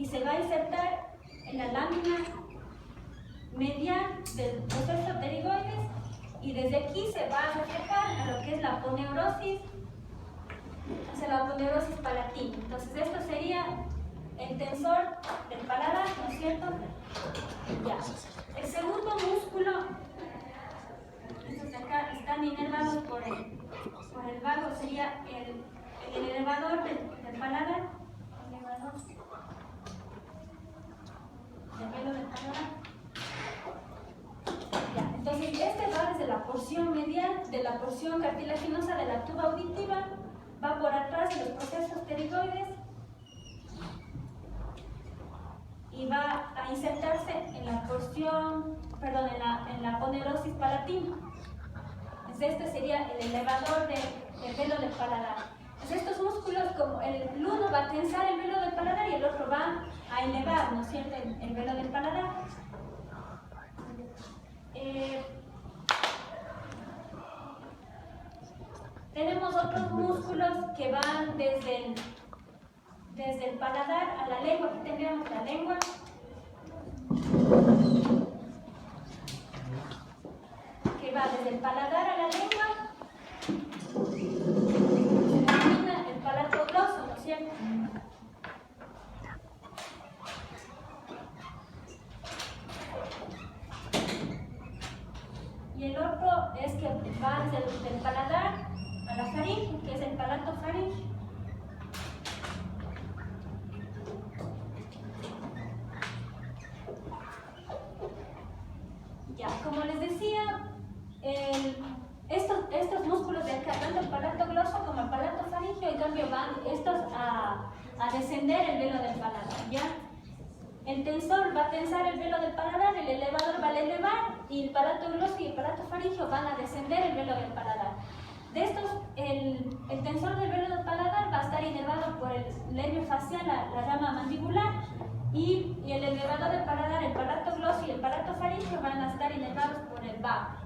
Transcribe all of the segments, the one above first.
y se va a insertar en la lámina medial del proceso pterigoides y desde aquí se va a reflejar a lo que es la aponeurosis, hacia la aponeurosis palatina. Entonces esto sería el tensor del paladar, ¿no es cierto? Ya. El segundo músculo, estos de acá están inervados por el vago, sería el elevador del paladar, elevador del velo del paladar. Ya. Entonces este va desde la porción medial, de la porción cartilaginosa de la tuba auditiva, va por atrás de los procesos pterigoides y va a insertarse en la porción, perdón, en la aponeurosis palatina. Entonces este sería el elevador del velo del paladar. Entonces estos músculos, como el uno va a tensar el velo del paladar y el otro va a elevar, ¿no es cierto?, el velo del paladar. Tenemos otros músculos que van desde el paladar a la lengua. Aquí tendríamos la lengua. Que va desde el paladar a la lengua. Se denomina el palato gloso, ¿no es cierto? Y el otro es que va desde el paladar a la faringe, que es el palato faringe. Ya, como les decía, estos músculos de acá, tanto el palato gloso como el palato faringeo, en cambio van estos a descender el velo del paladar, ¿ya? El tensor va a tensar el velo del paladar, el elevador va a elevar y el palato gloso y el palato faringeo van a descender el velo del paladar. De estos, el tensor del velo del paladar va a estar inervado por el nervio facial, la rama mandibular, y el elevador del paladar, el palato gloso y el palato faringeo van a estar inervados por el vago.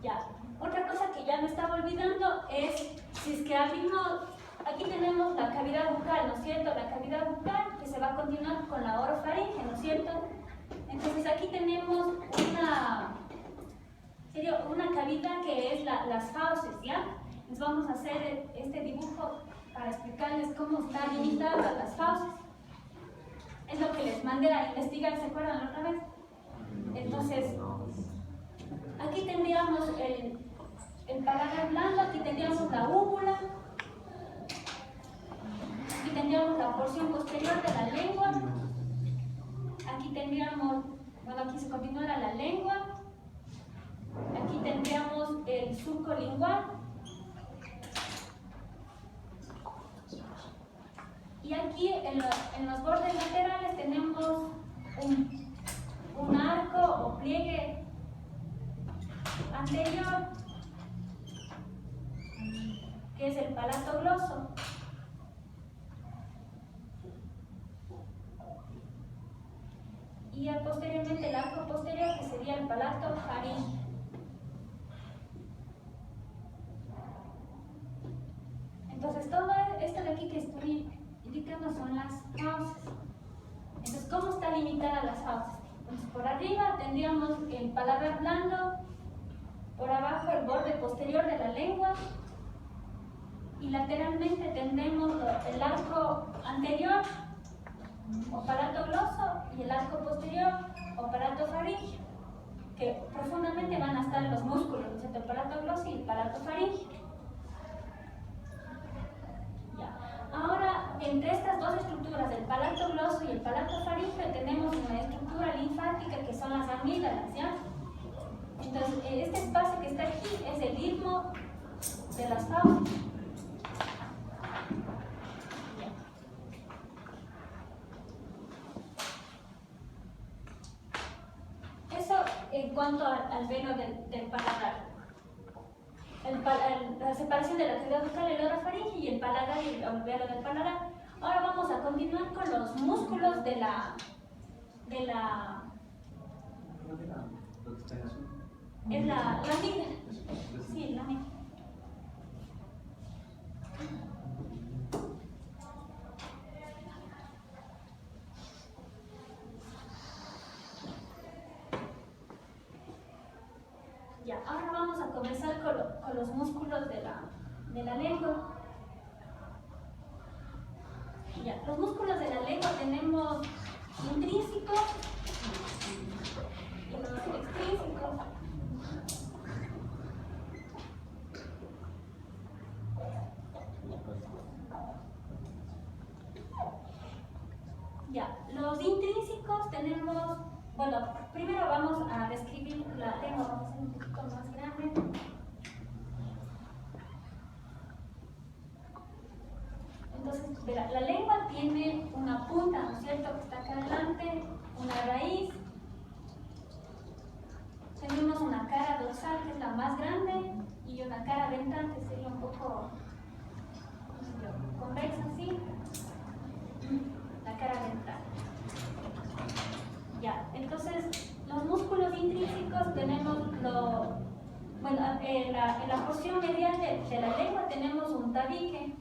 Ya. Otra cosa que ya me estaba olvidando es, si es que abrimos, aquí tenemos la cavidad bucal, ¿no es cierto? La cavidad bucal que se va a continuar con la orofaringe, ¿no es cierto? Entonces aquí tenemos una cavidad que es las fauces, ¿ya? Entonces vamos a hacer este dibujo para explicarles cómo están limitadas las fauces. Es lo que les mandé a investigar, ¿se acuerdan la otra vez? Entonces, aquí tendríamos el paladar blando, aquí tendríamos la úvula, aquí tendríamos la porción posterior de la lengua, aquí tendríamos, bueno, aquí se continúa la lengua, aquí tendríamos el surco lingual, y aquí en los bordes laterales tenemos un arco o pliegue anterior, que es el palato gloso. Y posteriormente el arco posterior, que sería el palato faríngeo. Entonces todo esto de aquí que estoy indicando son las fauces. Entonces, ¿cómo está limitada las fauces? Entonces, por arriba tendríamos el paladar blando, por abajo el borde posterior de la lengua, y lateralmente tendremos el arco anterior o palato gloso y el arco posterior o palato faríngeo, que profundamente van a estar los músculos, ¿no es cierto? El palato gloso y el palato faríngeo. Ya. Ahora, entre estas dos estructuras, el palato gloso y el palato faríngeo, tenemos una estructura linfática que son las amígdalas, ¿ya? Entonces, este espacio que está aquí es el istmo de las fauces. Eso en cuanto al velo del paladar. La separación de la cavidad bucal, el orofaringe y el paladar y el velo del paladar. Ahora vamos a continuar con los músculos de la es la amígdala. Sí, la amígdala. Ya, ahora vamos a comenzar con los músculos de la lengua. Ya, los músculos de la lengua tenemos intrínsecos y los extrínsecos. Ya, los intrínsecos tenemos, bueno, primero vamos a describir la lengua, vamos a hacer un poquito más grande. Entonces, la lengua tiene una punta, ¿no es cierto?, que está acá adelante, una raíz. Tenemos una cara dorsal, que es la más grande, y una cara ventral, que sería un poco convexa, así. La cara ventral. Ya, entonces, los músculos intrínsecos tenemos en la porción medial de la lengua tenemos un tabique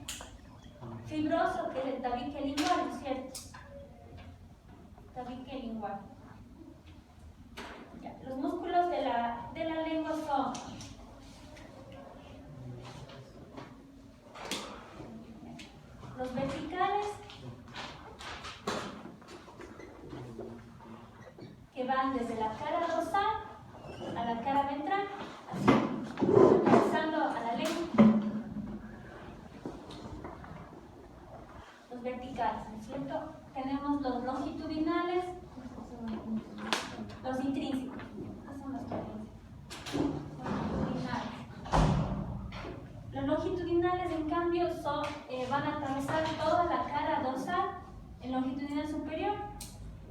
fibroso, que es el tabique lingual, ¿no es cierto? Tabique lingual. Ya, los músculos de la lengua son los verticales, que van desde la cara dorsal a la cara ventral, así, atravesando a la lengua. Los verticales, ¿no es cierto? Tenemos los longitudinales, los intrínsecos. Estos son los longitudinales. Los longitudinales, en cambio, van a atravesar toda la cara dorsal, el longitudinal superior,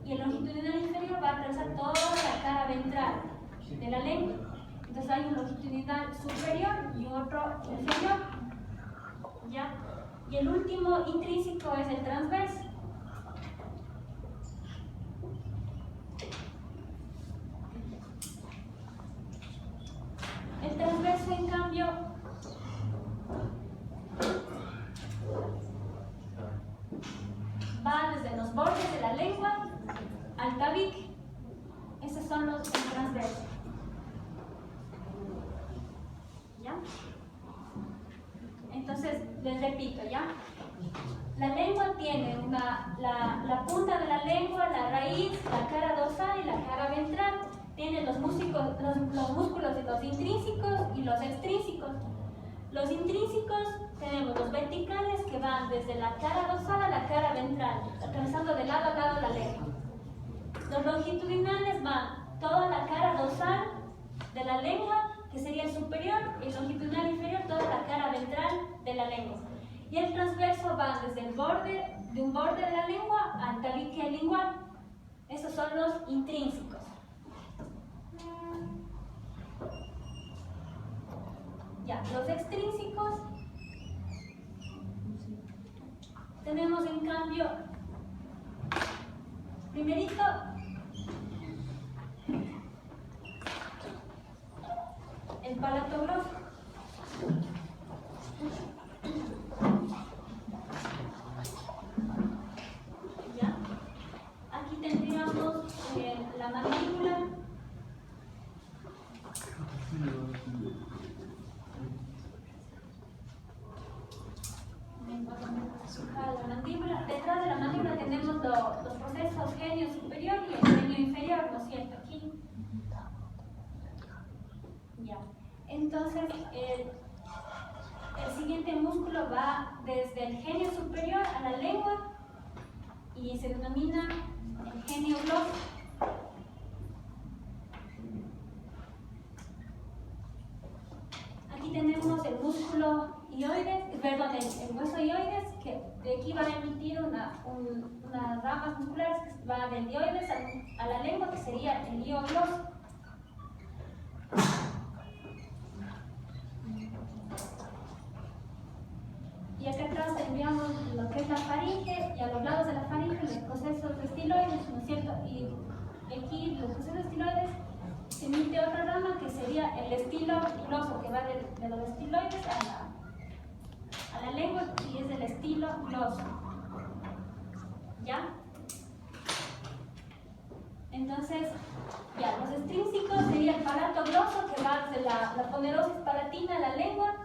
y el longitudinal inferior va a atravesar toda la cara ventral de la lengua. Entonces hay un longitudinal superior y otro inferior. ¿Ya? Y el último intrínseco es el transverso. El transverso, en cambio, va desde los bordes de la lengua al tabique. Esos son los transversos. ¿Ya? Entonces, les repito, ¿ya? La lengua tiene la punta de la lengua, la raíz, la cara dorsal y la cara ventral. Tiene los músculos de los intrínsecos y los extrínsecos. Los intrínsecos tenemos los verticales, que van desde la cara dorsal a la cara ventral, atravesando de lado a lado la lengua. Los longitudinales van toda la cara dorsal de la lengua, que sería el superior, y el longitudinal inferior, toda la cara ventral de la lengua. Y el transverso va desde el borde, de un borde de la lengua al tabique lingual. Esos son los intrínsecos. Ya, los extrínsecos tenemos, en cambio, primerito, el palato grosso. ¿Ya? Aquí tendríamos la mandíbula. La mandíbula. Detrás de la mandíbula tenemos los procesos genio superior y el genio inferior, ¿no es cierto? Aquí. Ya. Entonces, el siguiente músculo va desde el genio superior a la lengua y se denomina el genio gloso. Aquí tenemos el músculo hioides, perdón, el hueso hioides, que de aquí va a emitir unas ramas musculares que va del hioides a la lengua, que sería el hio gloso. Y acá atrás tendríamos lo que es la faringe, y a los lados de la faringe los procesos estiloides, ¿no es cierto? Y aquí los procesos estiloides se emite otra rama que sería el estilo gloso, que va de los estiloides a la lengua, y es el estilo gloso. ¿Ya? Entonces, ya, los extrínsecos sería el palato grosso, que va desde la la ponerosis palatina a la lengua,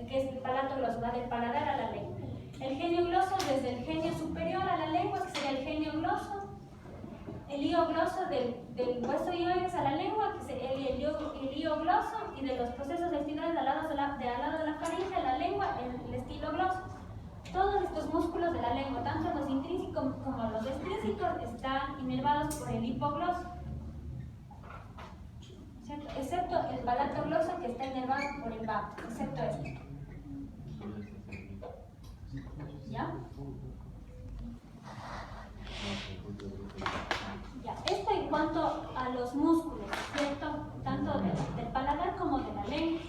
que es el palato gloso, va del paladar a la lengua. El genio gloso desde el genio superior a la lengua, que sería el genio gloso. El hío gloso del hueso ioides a la lengua, que sería el hío gloso, y de los procesos estilales al lado de la faringe a la lengua, el estilo gloso. Todos estos músculos de la lengua, tanto los intrínsecos como los extrínsecos, están inervados por el hipogloso, ¿cierto? Excepto el palato gloso, que está inervado por el vago, excepto este. ¿Ya? Ya, esto en cuanto a los músculos, ¿cierto? Tanto del paladar como de la lengua.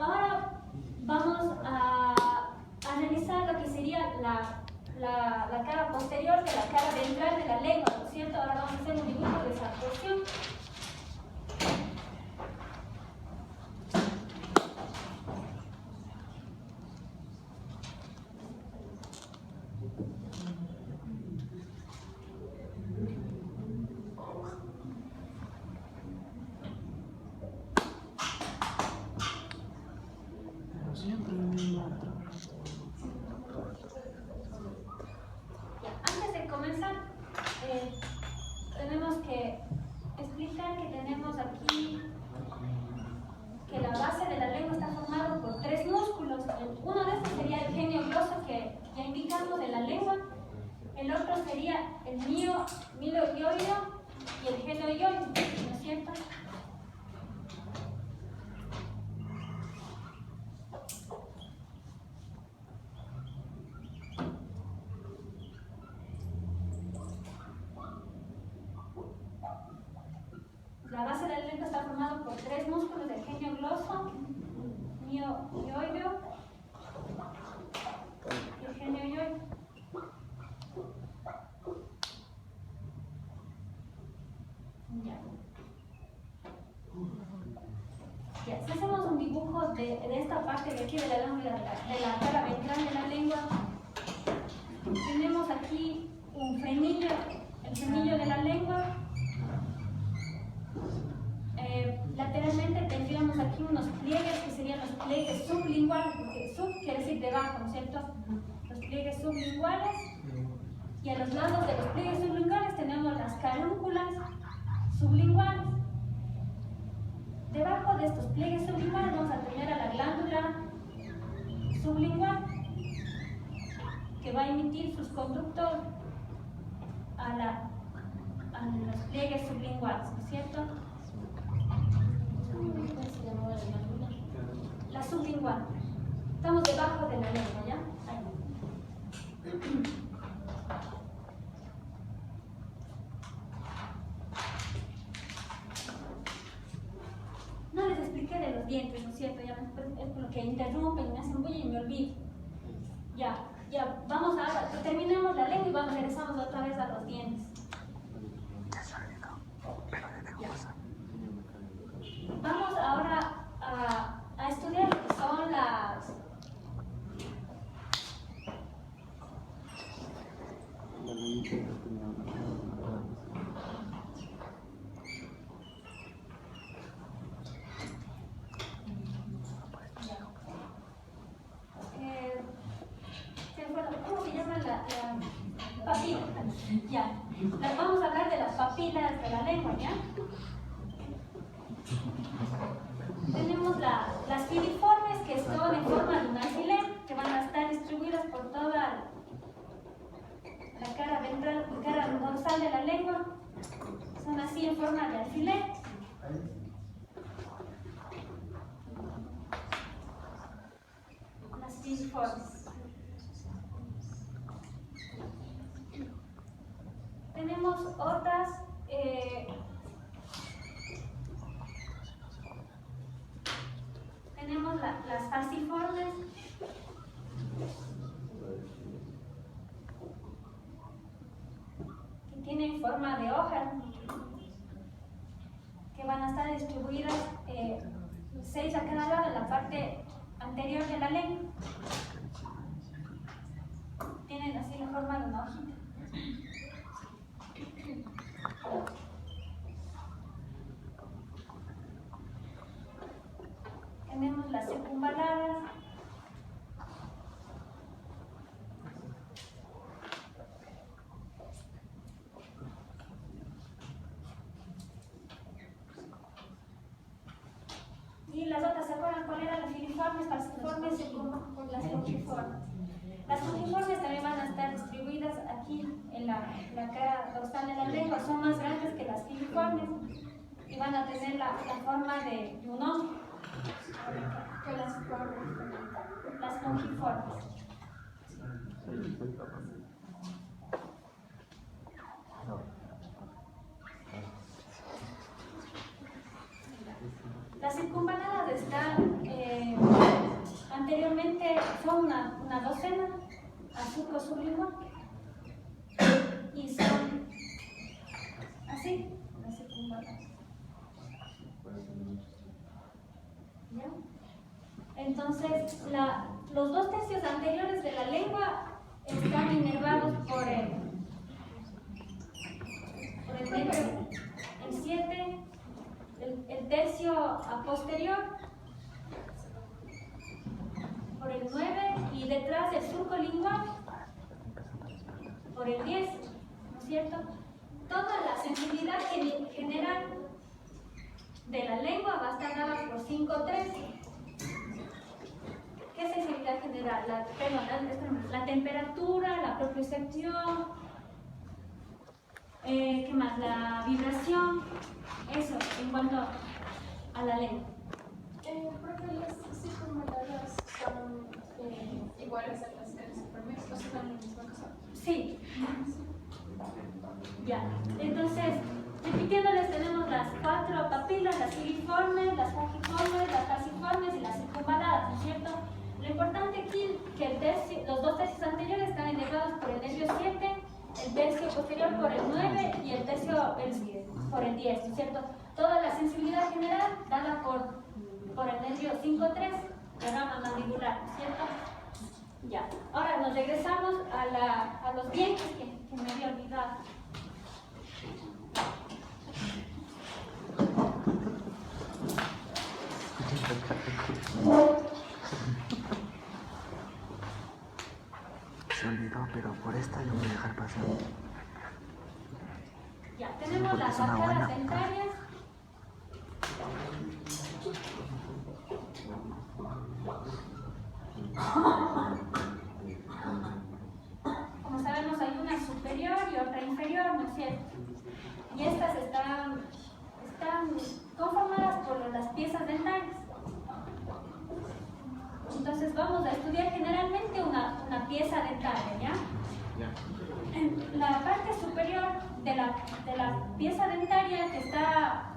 Ahora vamos a analizar lo que sería la cara posterior de la cara ventral de la lengua, ¿no es cierto? Ahora vamos a hacer un dibujo de esa porción. Antes de comenzar, tenemos que explicar que tenemos aquí que la base de la lengua está formada por tres músculos. Uno de estos sería el genio gloso, que ya indicamos de la lengua. El otro sería el milo ioideo y el genio ioideo, ¿no es cierto? La base de la lengua está formada por tres músculos del genio gloso, milo ioideo y el genio ioideo. Ya, si hacemos un dibujo de esta parte de aquí de la lengua, de la cara ventral de la lengua, tenemos aquí un frenillo, el frenillo de la lengua. Lateralmente tendríamos aquí unos pliegues que serían los pliegues sublinguales, porque sub quiere decir debajo, ¿no es cierto? Los pliegues sublinguales, y a los lados de los pliegues sublinguales tenemos las carúnculas sublinguales. Debajo de estos pliegues sublinguales vamos a tener a la glándula sublingual, que va a emitir sus conductos a los pliegues sublinguales, ¿no es cierto? La sublingual. Estamos debajo de la lengua, ¿ya? Ahí. No les expliqué de los dientes, ¿no es cierto? Ya es por lo que interrumpen, me hacen bulla y me olvido. Ya, vamos a terminemos la lengua y regresamos otra vez a los dientes. Vamos ahora a estudiar lo que son las ¿cómo se llama la papila? Ya, vamos a hablar de las papilas de la lengua, ¿ya? Tenemos las filiformes, que son en forma de un alfiler, que van a estar distribuidas por toda la cara ventral, cara dorsal de la lengua. Son así en forma de alfiler. Las filiformes. Tenemos otras tenemos las falciformes, que tienen forma de hoja, que van a estar distribuidas 6 a cada lado en la parte anterior de la lengua. Tienen así la forma de una hojita. a tener la forma de un hongo, Que las flores. las longiformes. Las circunvaladas están, anteriormente son una docena, a surco sublingual, y son así, las circunvaladas. ¿Ya? Entonces, los 2 tercios anteriores de la lengua están inervados por el medio, el 7, el tercio posterior, por el 9, y detrás del surco lingual, por el 10, ¿no es cierto? Toda la sensibilidad general de la lengua va a estar dada por 5-3. ¿Qué sensibilidad general? La temperatura, la propiocepción, ¿qué más? La vibración, eso en cuanto a la lengua. Porque las circunvaladas son iguales a las supermesas, o sea, son la misma cosa. Sí. Ya. Entonces, repitiéndoles, tenemos las 4 papilas, las filiformes, las fagiformes, las falciformes y las circunvaladas, ¿no es cierto? Lo importante aquí es que los 2 tercios anteriores están inervados por el nervio 7, el tercio posterior por el 9 y el tercio por el 10, ¿no es cierto? Toda la sensibilidad general dada por el nervio 5-3, la rama mandibular, ¿no es cierto? Ya. Ahora nos regresamos a los dientes que me había olvidado. Se olvidó, pero por esta lo voy a dejar pasar. Ya, tenemos porque las es una arcadas buena. dentarias. Como sabemos, hay una superior y otra inferior, ¿no es cierto? Y estas están conformadas por las piezas dentarias. Entonces vamos a estudiar generalmente una pieza dentaria, ¿ya? En la parte superior de la pieza dentaria que está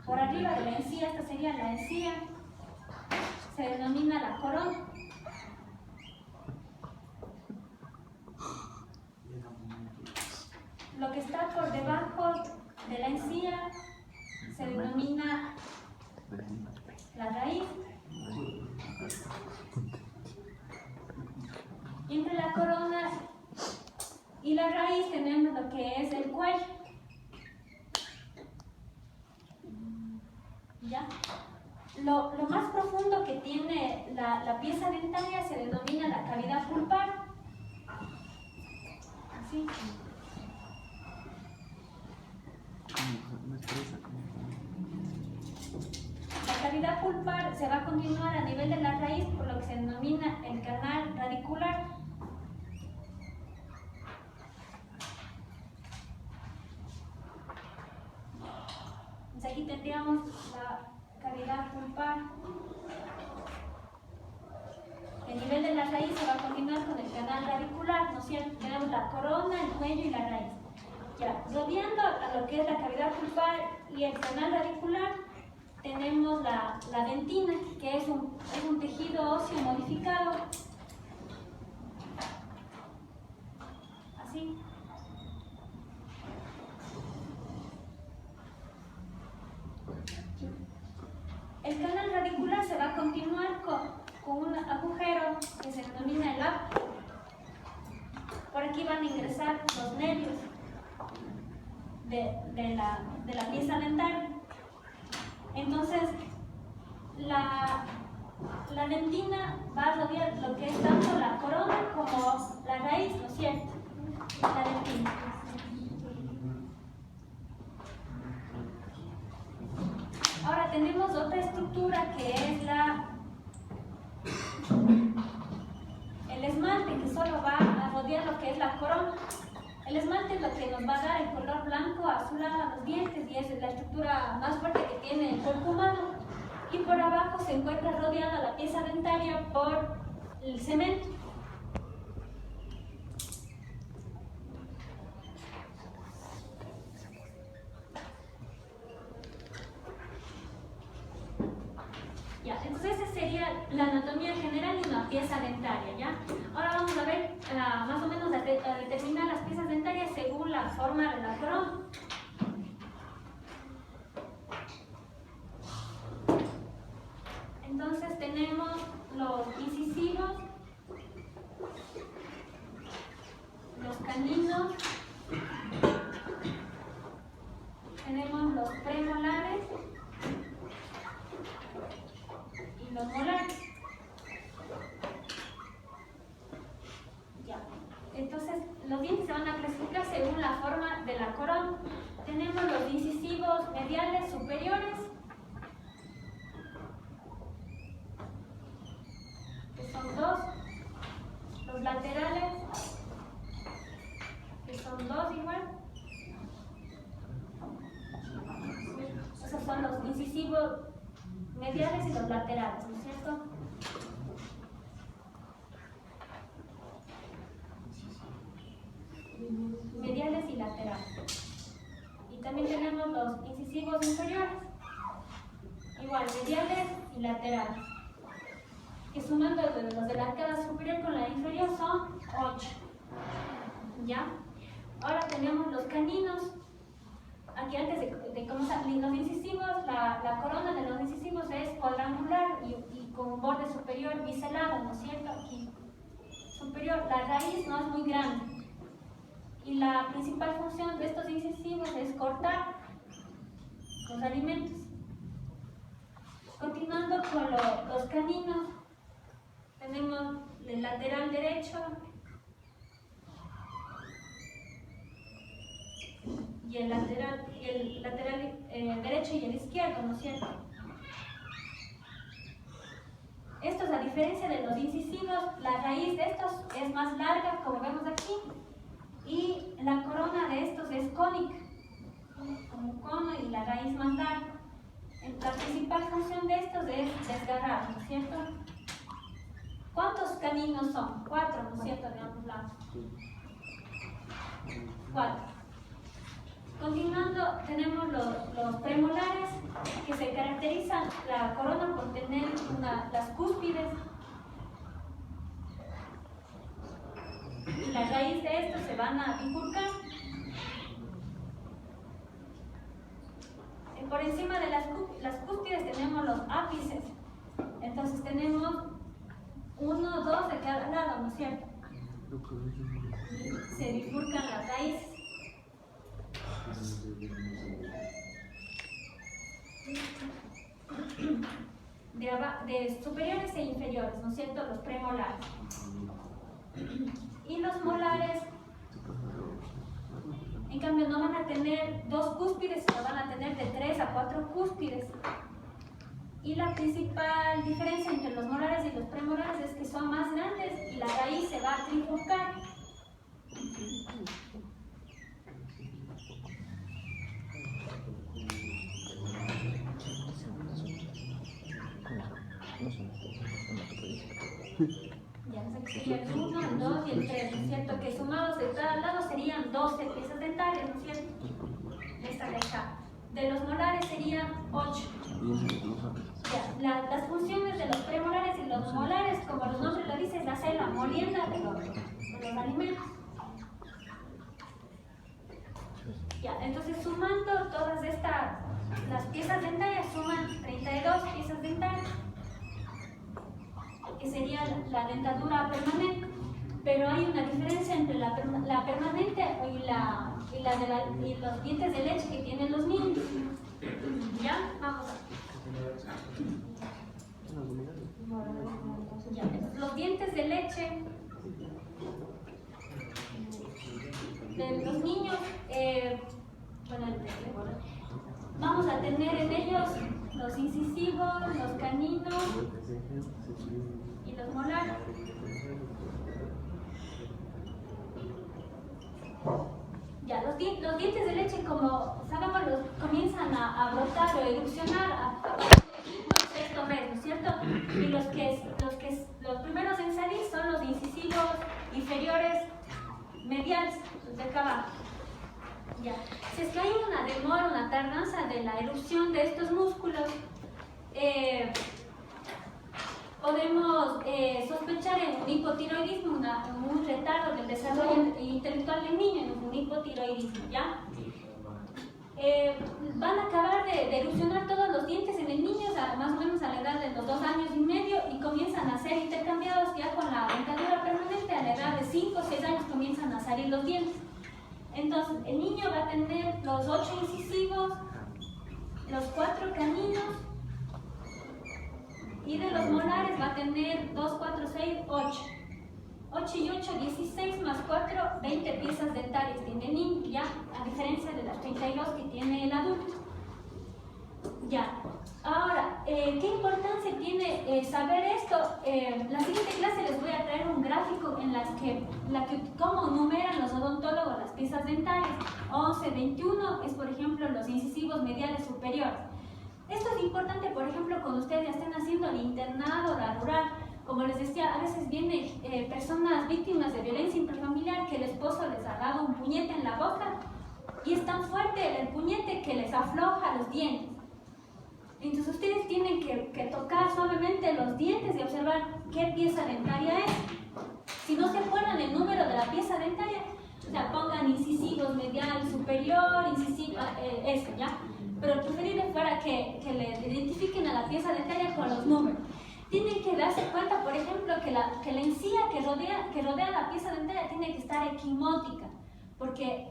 por arriba de la encía, esta sería la encía, se denomina la corona. Lo que está por debajo de la encía se denomina la raíz. Y entre la corona y la raíz tenemos lo que es el cuello. ¿Ya? Lo más profundo que tiene la pieza dentaria se denomina la cavidad pulpar. Así. La cavidad pulpar se va a continuar a nivel de la raíz por lo que se denomina el canal radicular. Entonces aquí tendríamos la cavidad pulpar. El nivel de la raíz se va a continuar con el canal radicular, ¿no es cierto? Tenemos la corona, el cuello y la raíz. Ya, rodeando a lo que es la cavidad pulpar y el canal radicular, tenemos la dentina, que es un tejido óseo modificado. Así. El canal radicular se va a continuar con un agujero que se denomina el apto. Por aquí van a ingresar los nervios de la pieza dentaria. Entonces, la dentina va a rodear lo que es tanto la corona como la raíz, ¿no es cierto? La dentina. Ahora tenemos otra estructura que es el esmalte, que solo va a rodear lo que es la corona. El esmalte es lo que nos va a dar el color blanco, azulado a los dientes y esa es la estructura más fuerte que tiene el cuerpo humano. Y por abajo se encuentra rodeada la pieza dentaria por el cemento. Ya, entonces esa sería la anatomía general de una pieza dentaria, ¿ya? Ahora vamos a ver más o menos a determinar las piezas dentarias según la forma de la corona. Entonces tenemos los incisivos, los caninos, tenemos los premolares y los molares. Ya. Entonces los dientes se van a clasificar según la forma de la corona. Tenemos los incisivos mediales superiores, que son 2, los laterales, que son 2 igual. Esos son los incisivos mediales y los laterales, ¿no es cierto? Mediales y laterales. Y también tenemos los incisivos inferiores, igual mediales y laterales, que sumando los de la arcada superior con la inferior son 8. ¿Ya? Ahora tenemos los caninos. Aquí antes de comenzar, los incisivos, la corona de los incisivos es cuadrangular y con un borde superior biselado, ¿no es cierto? Aquí superior, la raíz no es muy grande. Y la principal función de estos incisivos es cortar los alimentos. Continuando con los caninos, tenemos el lateral derecho y el lateral derecho y el izquierdo, ¿no es cierto? Estos, a diferencia de los incisivos, la raíz de estos es más larga, como vemos aquí, y la corona de estos es cónica, como un cono y la raíz más larga. La principal función de estos es desgarrar, ¿no es cierto? ¿Cuántos caninos son? 4, ¿no es cierto? De ambos lados. 4. Continuando, tenemos los premolares, que se caracterizan la corona por tener las cúspides. Y la raíz de estos se van a bifurcar. Por encima de las cúspides tenemos los ápices. Entonces tenemos 1, 2 de cada lado, ¿no es cierto? Y se bifurcan las raíces. De superiores e inferiores, ¿no es cierto? Los premolares. Y los molares, en cambio, no van a tener 2 cúspides, sino van a tener de 3 a 4 cúspides. Y la principal diferencia entre los molares y los premolares es que son más grandes y la raíz se va a trifurcar. Ya sería el 1, el 2 y el 3, ¿no es cierto? Que sumados de cada lado serían 12 piezas dentarias, ¿no es cierto? Esta de acá. De los molares serían 8. Ya, las funciones de los premolares y los molares, como los nombres lo dicen, es hacer la molienda de los alimentos. Ya, entonces sumando todas las piezas dentarias suman 32 piezas dentarias, que sería la dentadura permanente. Pero hay una diferencia entre la permanente y los dientes de leche que tienen los niños. ¿Ya? Vamos a ver. Ya, los dientes de leche de los niños, vamos a tener en ellos los incisivos, los caninos y los molares. erupcionar a partir del quinto o sexto mes, ¿no es cierto? Y los primeros en salir son los incisivos inferiores mediales, los de acá abajo. Ya. Si es que hay una demora, una tardanza de la erupción de estos músculos, podemos sospechar en un hipotiroidismo, un retardo del desarrollo intelectual del niño, en un hipotiroidismo, ¿ya? Van a acabar de erupcionar todos los dientes en el niño, más o menos a la edad de los 2 años y medio, y comienzan a ser intercambiados ya con la dentadura permanente. A la edad de 5 o 6 años comienzan a salir los dientes. Entonces, el niño va a tener los 8 incisivos, los 4 caninos, y de los molares va a tener 2, 4, 6, 8. 8 y 8, 16 más 4, 20 piezas dentarias tiene el niño, ya, a diferencia de las 32 que tiene el adulto. Ya. Ahora, ¿qué importancia tiene saber esto? La siguiente clase les voy a traer un gráfico en la que cómo numeran los odontólogos las piezas dentarias. 11, 21 es, por ejemplo, los incisivos mediales superiores. Esto es importante, por ejemplo, cuando ustedes ya estén haciendo el internado, la rural. Como les decía, a veces vienen personas víctimas de violencia intrafamiliar que el esposo les ha dado un puñete en la boca y es tan fuerte el puñete que les afloja los dientes. Entonces ustedes tienen que tocar suavemente los dientes y observar qué pieza dentaria es. Si no se acuerdan el número de la pieza dentaria, o sea, pongan incisivos medial superior, incisivo, eso, ¿ya? Pero preferible fuera que le identifiquen a la pieza dentaria con los números. Tienen que darse cuenta, por ejemplo, que la encía que rodea la pieza dentaria tiene que estar equimótica, porque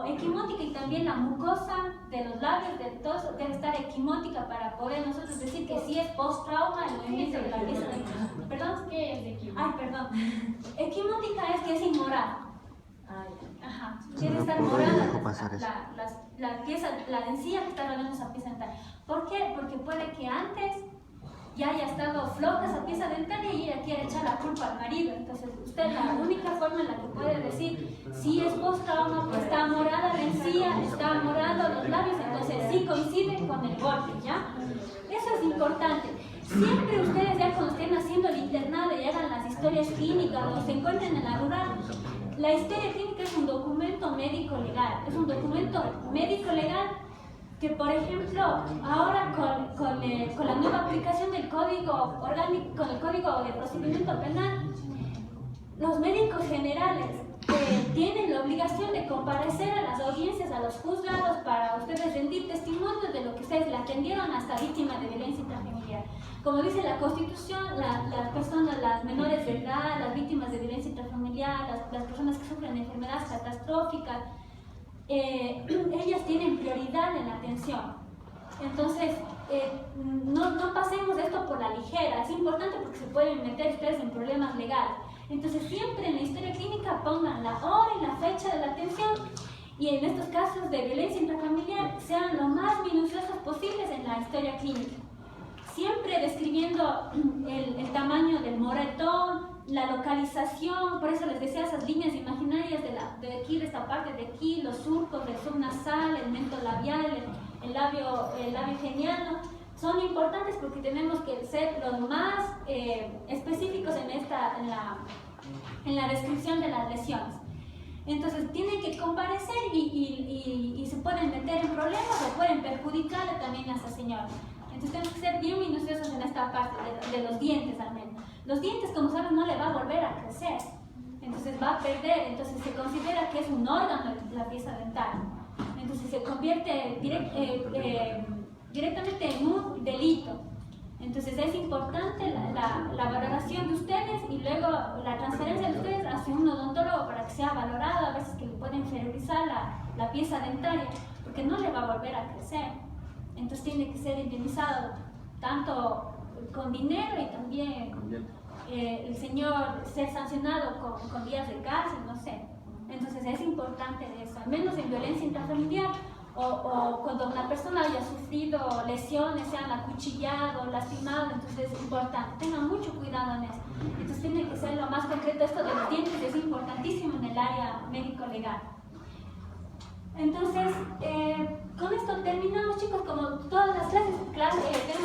equimótica, y también la mucosa de los labios, de todo, debe estar equimótica para poder nosotros decir que sí es post-trauma el movimiento de la pieza dentaria. ¿Perdón? ¿Qué es equimótica? Ay, perdón. Equimótica es que es inmoral. Ajá. Debe estar morada la encía que está rodeando esa pieza dentaria. ¿Por qué? Porque puede que antes ya haya estado floja esa pieza dentaria y ella quiere echar la culpa al marido. Entonces, usted la única forma en la que puede decir si es post-trauma, pues está morada la encía, está morado los labios, entonces sí coincide con el golpe, ¿ya? Eso es importante. Siempre ustedes ya cuando estén haciendo el internado y hagan las historias clínicas o se encuentren en la rural, la historia clínica es un documento médico legal. Es un documento médico legal que, por ejemplo, ahora con la nueva aplicación del Código Orgánico, con el Código de Procedimiento Penal, los médicos generales tienen la obligación de comparecer a las audiencias, a los juzgados, para ustedes rendir testimonio de lo que ustedes le atendieron hasta víctimas de violencia intrafamiliar. Como dice la Constitución, las personas, las menores de edad, las víctimas de violencia intrafamiliar, las personas que sufren enfermedades catastróficas, ellas tienen prioridad en la atención. Entonces, no pasemos esto por la ligera. Es importante porque se pueden meter ustedes en problemas legales. Entonces, siempre en la historia clínica pongan la hora y la fecha de la atención, y en estos casos de violencia intrafamiliar sean lo más minuciosos posibles en la historia clínica. Siempre describiendo el tamaño del moretón, la localización. Por eso les decía esas líneas imaginarias de aquí, de esta parte de aquí, los surcos del subnasal, el mento labial, el labio geniano, son importantes porque tenemos que ser los más específicos en la descripción de las lesiones. Entonces tienen que comparecer y se pueden meter en problemas o pueden perjudicarle también a esa señora. Entonces tenemos que ser bien minuciosos en esta parte de los dientes al menos. Los dientes, como saben, no le va a volver a crecer, entonces va a perder. Entonces se considera que es un órgano la pieza dental, entonces se convierte directamente en un delito. Entonces es importante la valoración de ustedes y luego la transferencia de ustedes hacia un odontólogo para que sea valorado. A veces que le pueden inferiorizar la pieza dentaria porque no le va a volver a crecer. Entonces tiene que ser indemnizado tanto con dinero y también el señor ser sancionado con días de cárcel, no sé. Entonces es importante eso, al menos en violencia intrafamiliar o cuando una persona haya sufrido lesiones, sean acuchillado, lastimado. Entonces es importante, tengan mucho cuidado en eso. Entonces tiene que ser lo más concreto. Esto de los dientes es importantísimo en el área médico-legal. Entonces, con esto terminamos, chicos. Como Claro, tengo